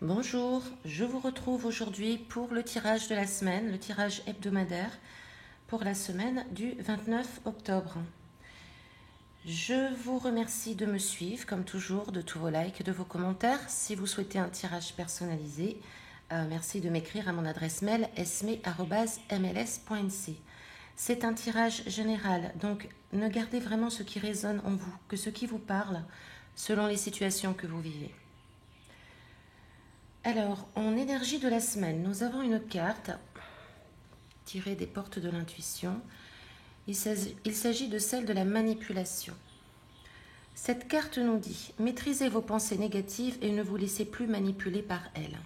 Bonjour, je vous retrouve aujourd'hui pour le tirage de la semaine, le tirage hebdomadaire pour la semaine du 29 octobre. Je vous remercie de me suivre, comme toujours, de tous vos likes, de vos commentaires. Si vous souhaitez un tirage personnalisé, merci de m'écrire à mon adresse mail esme@mls.nc. C'est un tirage général, donc ne gardez vraiment ce qui résonne en vous, que ce qui vous parle, selon les situations que vous vivez. Alors, en énergie de la semaine, nous avons une carte tirée des portes de l'intuition. Il s'agit de celle de la manipulation. Cette carte nous dit: maîtrisez vos pensées négatives et ne vous laissez plus manipuler par elles.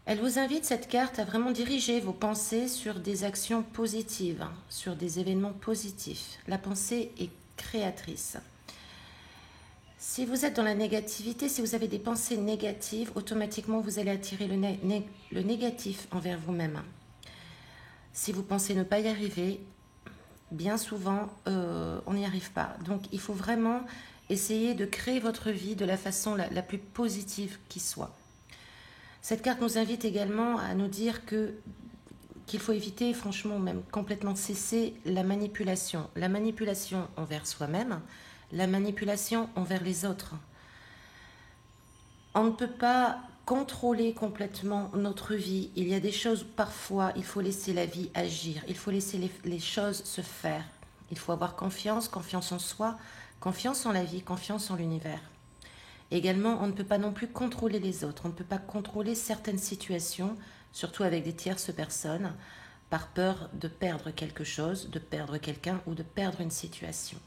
Elle vous invite, cette carte, à vraiment diriger vos pensées sur des actions positives, sur des événements positifs. La pensée est créatrice. Si vous êtes dans la négativité, si vous avez des pensées négatives, automatiquement vous allez attirer le négatif envers vous-même. Si vous pensez ne pas y arriver, bien souvent on n'y arrive pas. Donc il faut vraiment essayer de créer votre vie de la façon la plus positive qui soit. Cette carte nous invite également à nous dire qu'il faut éviter, franchement, même complètement cesser la manipulation. La manipulation envers soi-même, la manipulation envers les autres. On ne peut pas contrôler complètement notre vie. Il y a des choses, parfois, il faut laisser la vie agir. Il faut laisser les choses se faire. Il faut avoir confiance, confiance en soi, confiance en la vie, confiance en l'univers. Également, on ne peut pas non plus contrôler les autres. On ne peut pas contrôler certaines situations, surtout avec des tierces personnes, par peur de perdre quelque chose, de perdre quelqu'un ou de perdre une situation.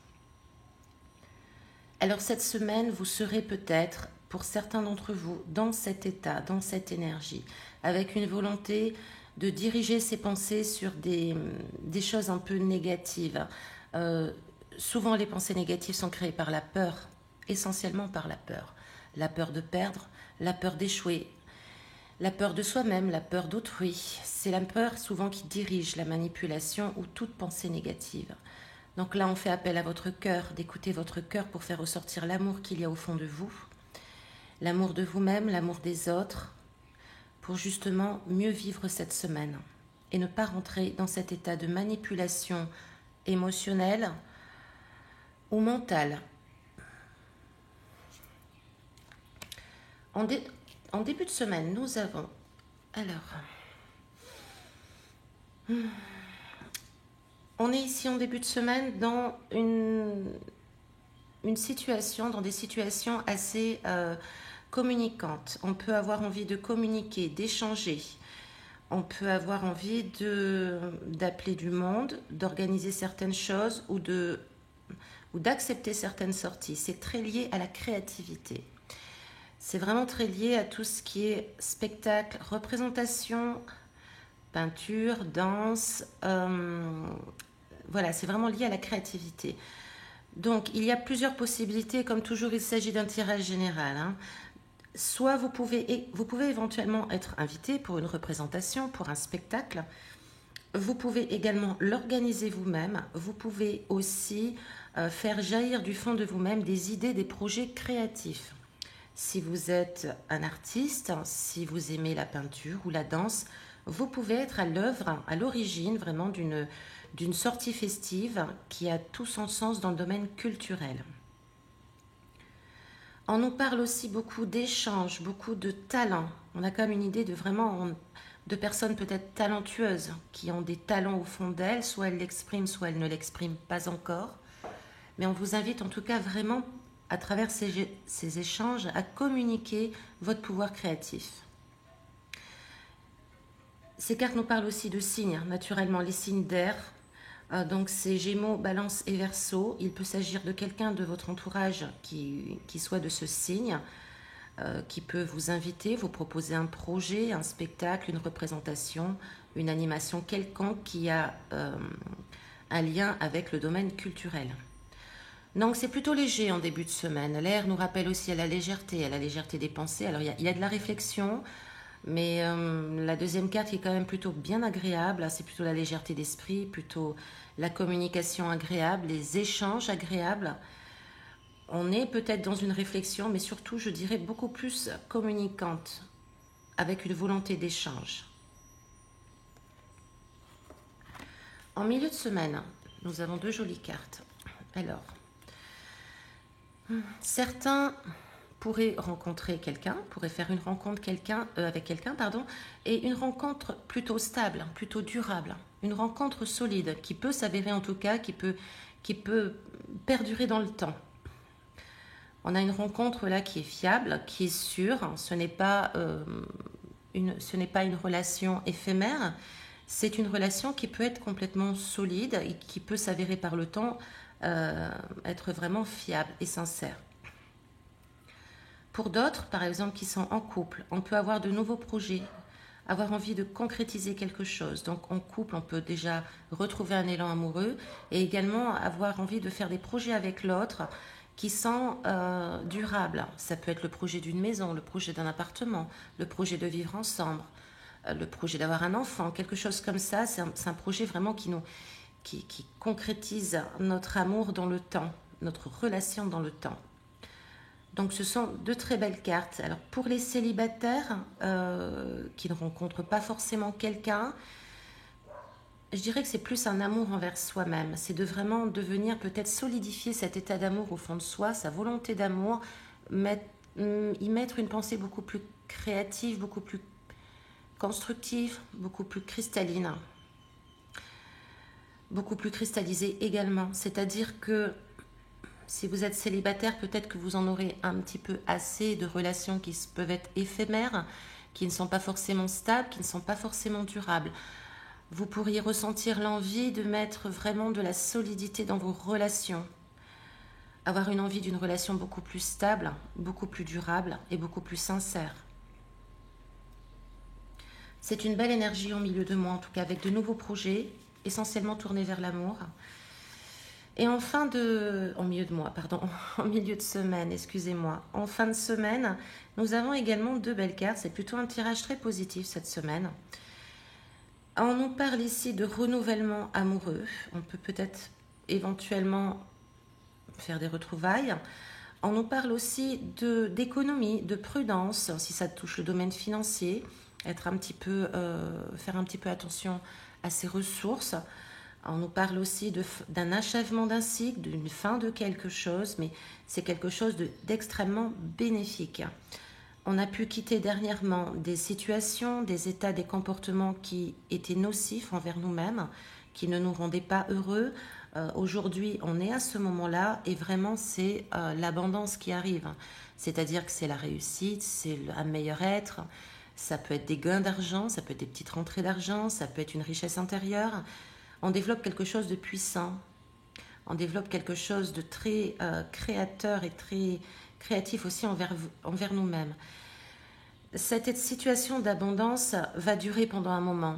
Alors cette semaine, vous serez peut-être, pour certains d'entre vous, dans cet état, dans cette énergie, avec une volonté de diriger ses pensées sur des choses un peu négatives. Souvent, les pensées négatives sont créées par la peur, essentiellement par la peur. La peur de perdre, la peur d'échouer, la peur de soi-même, la peur d'autrui. C'est la peur souvent qui dirige la manipulation ou toute pensée négative. Donc là, on fait appel à votre cœur, d'écouter votre cœur pour faire ressortir l'amour qu'il y a au fond de vous, l'amour de vous-même, l'amour des autres, pour justement mieux vivre cette semaine et ne pas rentrer dans cet état de manipulation émotionnelle ou mentale. En début de semaine, nous avons... Alors... On est ici en début de semaine dans une situation, dans des situations assez communicantes. On peut avoir envie de communiquer, d'échanger. On peut avoir envie d'appeler du monde, d'organiser certaines choses ou d'accepter certaines sorties. C'est très lié à la créativité. C'est vraiment très lié à tout ce qui est spectacle, représentation, peinture, danse. Voilà, c'est vraiment lié à la créativité. Donc, il y a plusieurs possibilités. Comme toujours, il s'agit d'un tirage général. Soit vous pouvez éventuellement être invité pour une représentation, pour un spectacle. Vous pouvez également l'organiser vous-même. Vous pouvez aussi faire jaillir du fond de vous-même des idées, des projets créatifs. Si vous êtes un artiste, si vous aimez la peinture ou la danse, vous pouvez être à l'œuvre, à l'origine vraiment d'une sortie festive qui a tout son sens dans le domaine culturel. On nous parle aussi beaucoup d'échanges, beaucoup de talents. On a comme une idée de personnes peut-être talentueuses, qui ont des talents au fond d'elles, soit elles l'expriment, soit elles ne l'expriment pas encore. Mais on vous invite en tout cas vraiment, à travers ces échanges, à communiquer votre pouvoir créatif. Ces cartes nous parlent aussi de signes, naturellement, les signes d'air. Donc c'est Gémeaux, Balance et Verseau. Il peut s'agir de quelqu'un de votre entourage qui soit de ce signe, qui peut vous inviter, vous proposer un projet, un spectacle, une représentation, une animation quelconque qui a un lien avec le domaine culturel. Donc c'est plutôt léger en début de semaine. L'air nous rappelle aussi à la légèreté des pensées. Alors il y a de la réflexion, mais la deuxième carte qui est quand même plutôt bien agréable, c'est plutôt la légèreté d'esprit, plutôt la communication agréable, les échanges agréables. on est peut-être dans une réflexion, mais surtout, je dirais, beaucoup plus communicante, avec une volonté d'échange. En milieu de semaine, nous avons 2 jolies cartes. Alors, certains pourraient rencontrer quelqu'un, pourraient faire une rencontre avec quelqu'un, pardon, et une rencontre plutôt stable, plutôt durable, une rencontre solide, qui peut s'avérer en tout cas, qui peut perdurer dans le temps. On a une rencontre là qui est fiable, qui est sûre, ce n'est pas une relation éphémère, c'est une relation qui peut être complètement solide et qui peut s'avérer par le temps être vraiment fiable et sincère. Pour d'autres, par exemple, qui sont en couple, on peut avoir de nouveaux projets, avoir envie de concrétiser quelque chose. Donc en couple, on peut déjà retrouver un élan amoureux et également avoir envie de faire des projets avec l'autre qui sont durables. Ça peut être le projet d'une maison, le projet d'un appartement, le projet de vivre ensemble, le projet d'avoir un enfant, quelque chose comme ça. C'est un projet vraiment qui concrétise notre amour dans le temps, notre relation dans le temps. Donc ce sont 2 très belles cartes. Alors pour les célibataires qui ne rencontrent pas forcément quelqu'un, je dirais que c'est plus un amour envers soi-même. C'est de vraiment devenir peut-être solidifier cet état d'amour au fond de soi, sa volonté d'amour, y mettre une pensée beaucoup plus créative, beaucoup plus constructive, beaucoup plus cristalline, beaucoup plus cristallisée également. C'est-à-dire que si vous êtes célibataire, peut-être que vous en aurez un petit peu assez de relations qui peuvent être éphémères, qui ne sont pas forcément stables, qui ne sont pas forcément durables. Vous pourriez ressentir l'envie de mettre vraiment de la solidité dans vos relations. Avoir une envie d'une relation beaucoup plus stable, beaucoup plus durable et beaucoup plus sincère. C'est une belle énergie en milieu de mois, en tout cas avec de nouveaux projets, essentiellement tournés vers l'amour. Et en milieu de mois, pardon, en milieu de semaine, excusez-moi. En fin de semaine, nous avons également 2 belles cartes. C'est plutôt un tirage très positif cette semaine. On nous parle ici de renouvellement amoureux. On peut peut-être éventuellement faire des retrouvailles. On nous parle aussi d'économie, de prudence, si ça touche le domaine financier, faire un petit peu attention à ses ressources. On nous parle aussi d'un achèvement d'un cycle, d'une fin de quelque chose, mais c'est quelque chose d'extrêmement bénéfique. On a pu quitter dernièrement des situations, des états, des comportements qui étaient nocifs envers nous-mêmes, qui ne nous rendaient pas heureux. Aujourd'hui, on est à ce moment-là et vraiment c'est l'abondance qui arrive. C'est-à-dire que c'est la réussite, c'est un meilleur être. Ça peut être des gains d'argent, ça peut être des petites rentrées d'argent, ça peut être une richesse intérieure. On développe quelque chose de puissant. On développe quelque chose de très créateur et très créatif aussi envers nous-mêmes. Cette situation d'abondance va durer pendant un moment.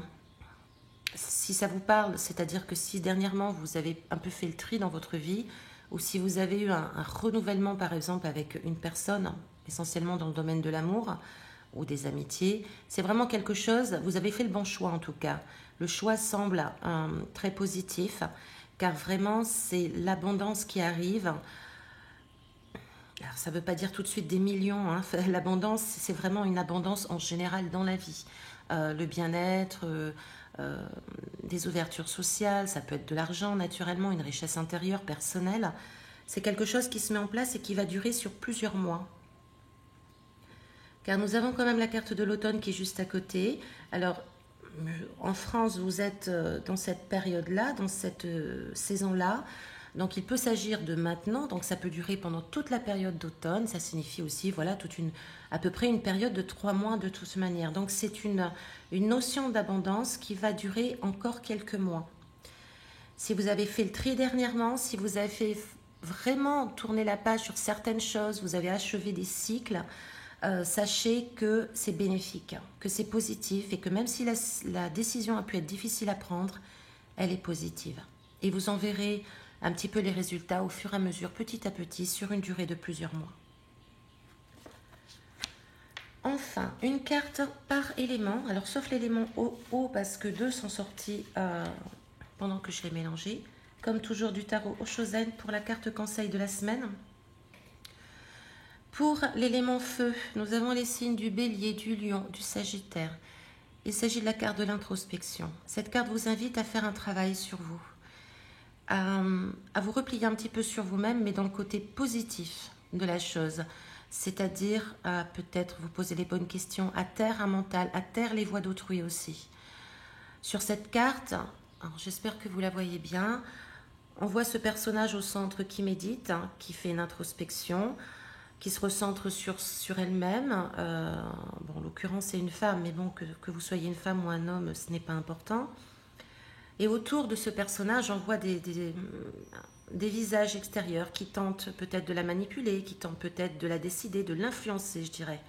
Si ça vous parle, c'est-à-dire que si dernièrement vous avez un peu fait le tri dans votre vie, ou si vous avez eu un renouvellement par exemple avec une personne, essentiellement dans le domaine de l'amour ou des amitiés, c'est vraiment quelque chose, vous avez fait le bon choix en tout cas. Le choix semble très positif, car vraiment c'est l'abondance qui arrive. Alors ça ne veut pas dire tout de suite des millions, hein. L'abondance, c'est vraiment une abondance en général dans la vie. Le bien-être, des ouvertures sociales, ça peut être de l'argent naturellement, une richesse intérieure, personnelle. C'est quelque chose qui se met en place et qui va durer sur plusieurs mois. Car nous avons quand même la carte de l'automne qui est juste à côté. Alors, en France, vous êtes dans cette période-là, dans cette saison-là. Donc, il peut s'agir de maintenant. Donc, ça peut durer pendant toute la période d'automne. Ça signifie aussi, voilà, à peu près une période de 3 mois de toute manière. Donc, c'est une notion d'abondance qui va durer encore quelques mois. Si vous avez fait le tri dernièrement, si vous avez fait vraiment tourner la page sur certaines choses, vous avez achevé des cycles, sachez que c'est bénéfique, que c'est positif et que même si la décision a pu être difficile à prendre, elle est positive. Et vous en verrez un petit peu les résultats au fur et à mesure, petit à petit, sur une durée de plusieurs mois. Enfin, une carte par élément, alors sauf l'élément eau parce que 2 sont sortis pendant que je l'ai mélangé. Comme toujours du tarot Oshozen pour la carte conseil de la semaine. Pour l'élément feu, nous avons les signes du Bélier, du Lion, du Sagittaire. Il s'agit de la carte de l'introspection. Cette carte vous invite à faire un travail sur vous, à vous replier un petit peu sur vous-même, mais dans le côté positif de la chose. C'est-à-dire à peut-être vous poser les bonnes questions, à taire un mental, à taire les voix d'autrui aussi. Sur cette carte, j'espère que vous la voyez bien, on voit ce personnage au centre qui médite, qui fait une introspection, qui se recentre sur elle-même. En l'occurrence, c'est une femme, mais bon, que vous soyez une femme ou un homme, ce n'est pas important. Et autour de ce personnage, on voit des visages extérieurs qui tentent peut-être de la manipuler, qui tentent peut-être de la décider, de l'influencer, je dirais.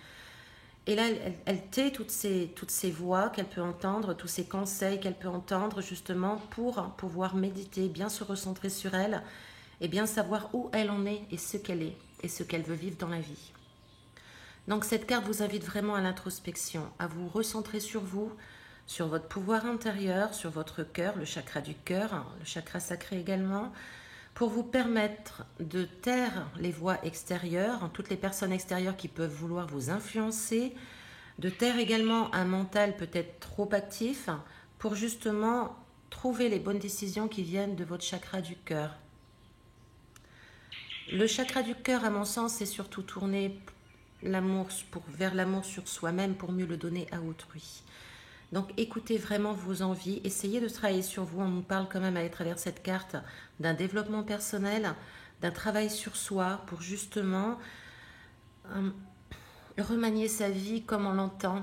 Et là, elle tait toutes ces voix qu'elle peut entendre, tous ces conseils qu'elle peut entendre, justement, pour pouvoir méditer, bien se recentrer sur elle, et bien savoir où elle en est et ce qu'elle est, et ce qu'elle veut vivre dans la vie. Donc cette carte vous invite vraiment à l'introspection, à vous recentrer sur vous, sur votre pouvoir intérieur, sur votre cœur, le chakra du cœur, le chakra sacré également, pour vous permettre de taire les voix extérieures, toutes les personnes extérieures qui peuvent vouloir vous influencer, de taire également un mental peut-être trop actif, pour justement trouver les bonnes décisions qui viennent de votre chakra du cœur. Le chakra du cœur, à mon sens, c'est surtout tourner vers l'amour sur soi-même pour mieux le donner à autrui. Donc écoutez vraiment vos envies, essayez de travailler sur vous. On nous parle quand même à travers cette carte d'un développement personnel, d'un travail sur soi pour justement remanier sa vie comme on l'entend.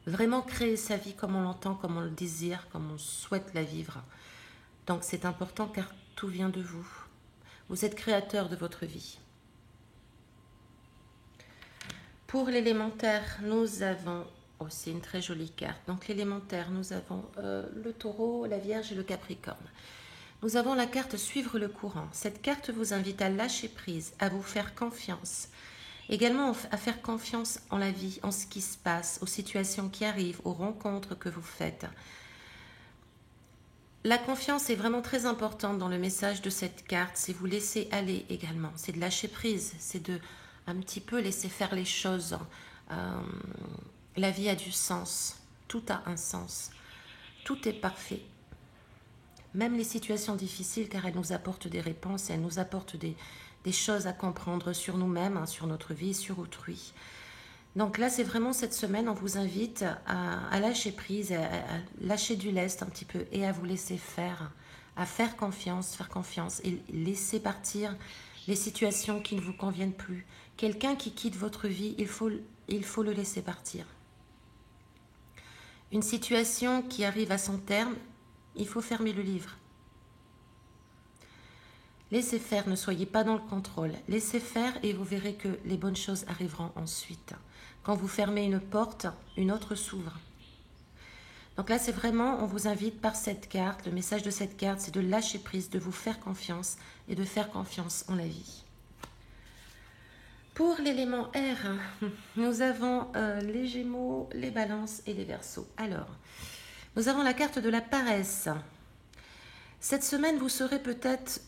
Vraiment créer sa vie comme on l'entend, comme on le désire, comme on souhaite la vivre. Donc c'est important car tout vient de vous. Vous êtes créateur de votre vie. Pour l'élémentaire, nous avons aussi une très jolie carte. Donc l'élémentaire, nous avons le taureau, la vierge et le capricorne. Nous avons la carte suivre le courant. Cette carte vous invite à lâcher prise, à vous faire confiance. Également à faire confiance en la vie, en ce qui se passe, aux situations qui arrivent, aux rencontres que vous faites. La confiance est vraiment très importante dans le message de cette carte. C'est vous laisser aller également. C'est de lâcher prise. C'est de un petit peu laisser faire les choses. La vie a du sens. Tout a un sens. Tout est parfait. Même les situations difficiles, car elles nous apportent des réponses et elles nous apportent des choses à comprendre sur nous-mêmes, sur notre vie, sur autrui. Donc là, c'est vraiment cette semaine, on vous invite à lâcher prise, à lâcher du lest un petit peu et à vous laisser faire, à faire confiance et laisser partir les situations qui ne vous conviennent plus. Quelqu'un qui quitte votre vie, il faut le laisser partir. Une situation qui arrive à son terme, il faut fermer le livre. Laissez faire, ne soyez pas dans le contrôle. Laissez faire et vous verrez que les bonnes choses arriveront ensuite. Quand vous fermez une porte, une autre s'ouvre. Donc là, c'est vraiment, on vous invite par cette carte, le message de cette carte, c'est de lâcher prise, de vous faire confiance et de faire confiance en la vie. Pour l'élément R, nous avons les Gémeaux, les Balances et les Verseaux. Alors, nous avons la carte de la paresse. Cette semaine, vous serez peut-être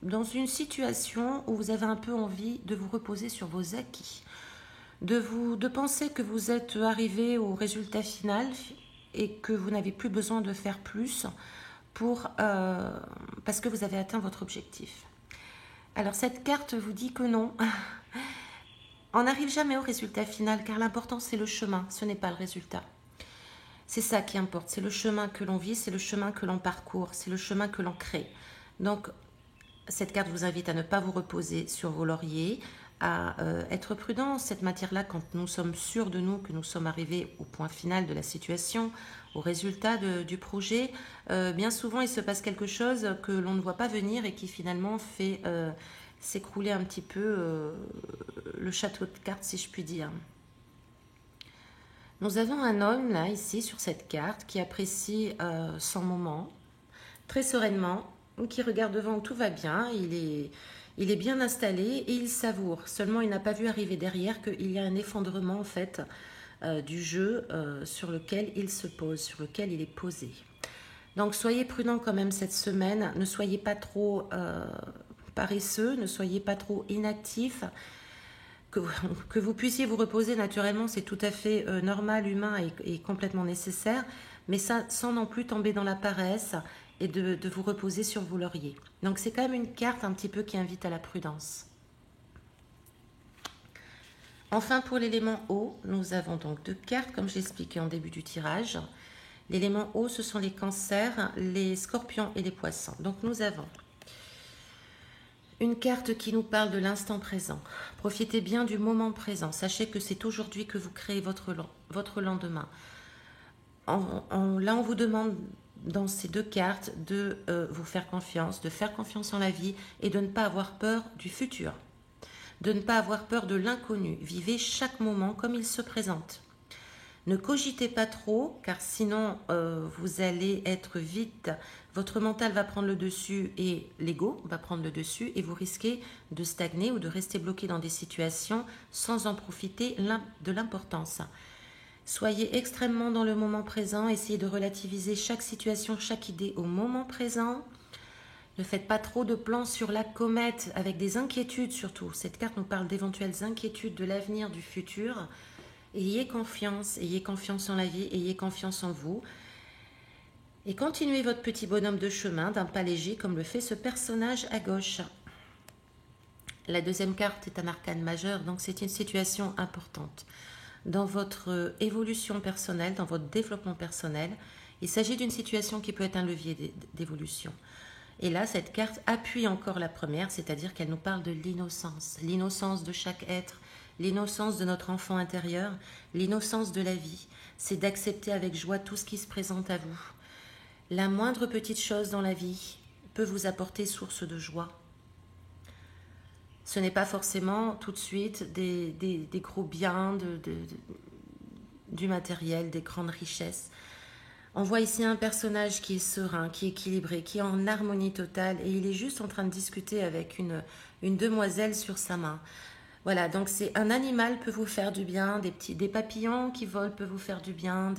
dans une situation où vous avez un peu envie de vous reposer sur vos acquis, de penser que vous êtes arrivé au résultat final et que vous n'avez plus besoin de faire plus parce que vous avez atteint votre objectif. Alors cette carte vous dit que non, on n'arrive jamais au résultat final car l'important c'est le chemin, ce n'est pas le résultat. C'est ça qui importe, c'est le chemin que l'on vit, c'est le chemin que l'on parcourt, c'est le chemin que l'on crée. Donc cette carte vous invite à ne pas vous reposer sur vos lauriers, à être prudent en cette matière-là quand nous sommes sûrs de nous, que nous sommes arrivés au point final de la situation, au résultat du projet. Bien souvent, il se passe quelque chose que l'on ne voit pas venir et qui finalement fait s'écrouler un petit peu le château de cartes, si je puis dire. Nous avons un homme, là, ici, sur cette carte, qui apprécie son moment, très sereinement, qui regarde devant où tout va bien, il est bien installé et il savoure. Seulement, il n'a pas vu arriver derrière qu'il y a un effondrement, en fait, du jeu sur lequel il se pose, sur lequel il est posé. Donc, soyez prudents quand même cette semaine. Ne soyez pas trop paresseux, ne soyez pas trop inactifs, que vous puissiez vous reposer naturellement, c'est tout à fait normal, humain et complètement nécessaire, mais ça sans non plus tomber dans la paresse et de vous reposer sur vos lauriers. Donc c'est quand même une carte un petit peu qui invite à la prudence. Enfin, pour l'élément eau, nous avons donc 2 cartes, comme j'ai expliqué en début du tirage. L'élément eau, ce sont les cancers, les scorpions et les poissons. Donc nous avons une carte qui nous parle de l'instant présent. Profitez bien du moment présent. Sachez que c'est aujourd'hui que vous créez votre lendemain. Là, on vous demande dans ces 2 cartes de vous faire confiance, de faire confiance en la vie et de ne pas avoir peur du futur. De ne pas avoir peur de l'inconnu. Vivez chaque moment comme il se présente. Ne cogitez pas trop, car sinon vous allez être vite, votre mental va prendre le dessus et l'ego va prendre le dessus et vous risquez de stagner ou de rester bloqué dans des situations sans en profiter de l'importance. Soyez extrêmement dans le moment présent, essayez de relativiser chaque situation, chaque idée au moment présent. Ne faites pas trop de plans sur la comète avec des inquiétudes surtout. Cette carte nous parle d'éventuelles inquiétudes de l'avenir, du futur. Ayez confiance en la vie, ayez confiance en vous. Et continuez votre petit bonhomme de chemin d'un pas léger comme le fait ce personnage à gauche. La deuxième carte est un arcane majeur, donc c'est une situation importante. Dans votre évolution personnelle, dans votre développement personnel, il s'agit d'une situation qui peut être un levier d'évolution. Et là, cette carte appuie encore la première, c'est-à-dire qu'elle nous parle de l'innocence de chaque être, l'innocence de notre enfant intérieur, l'innocence de la vie. C'est d'accepter avec joie tout ce qui se présente à vous. La moindre petite chose dans la vie peut vous apporter source de joie. Ce n'est pas forcément tout de suite des gros biens, du matériel, des grandes richesses. On voit ici un personnage qui est serein, qui est équilibré, qui est en harmonie totale et il est juste en train de discuter avec une demoiselle sur sa main. Voilà, donc c'est un animal peut vous faire du bien, des papillons qui volent peuvent vous faire du bien,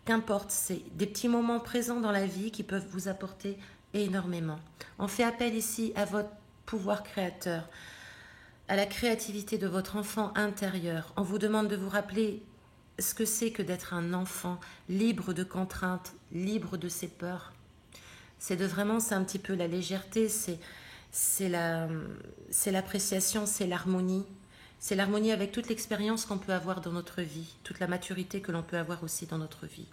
qu'importe, c'est des petits moments présents dans la vie qui peuvent vous apporter énormément. On fait appel ici à votre pouvoir créateur, à la créativité de votre enfant intérieur. On vous demande de vous rappeler ce que c'est que d'être un enfant libre de contraintes, libre de ses peurs. C'est un petit peu la légèreté, c'est l'appréciation, c'est l'harmonie. C'est l'harmonie avec toute l'expérience qu'on peut avoir dans notre vie, toute la maturité que l'on peut avoir aussi dans notre vie.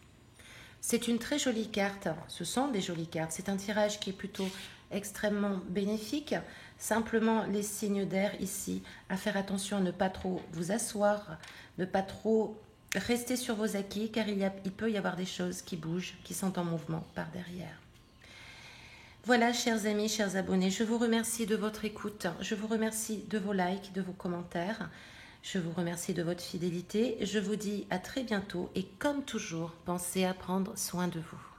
C'est une très jolie carte, ce sont des jolies cartes. C'est un tirage qui est plutôt extrêmement bénéfique. Simplement les signes d'air ici, à faire attention à ne pas trop vous asseoir, ne pas trop rester sur vos acquis, car il peut y avoir des choses qui bougent, qui sont en mouvement par derrière. Voilà, chers amis, chers abonnés, je vous remercie de votre écoute, je vous remercie de vos likes, de vos commentaires, je vous remercie de votre fidélité, je vous dis à très bientôt et comme toujours, pensez à prendre soin de vous.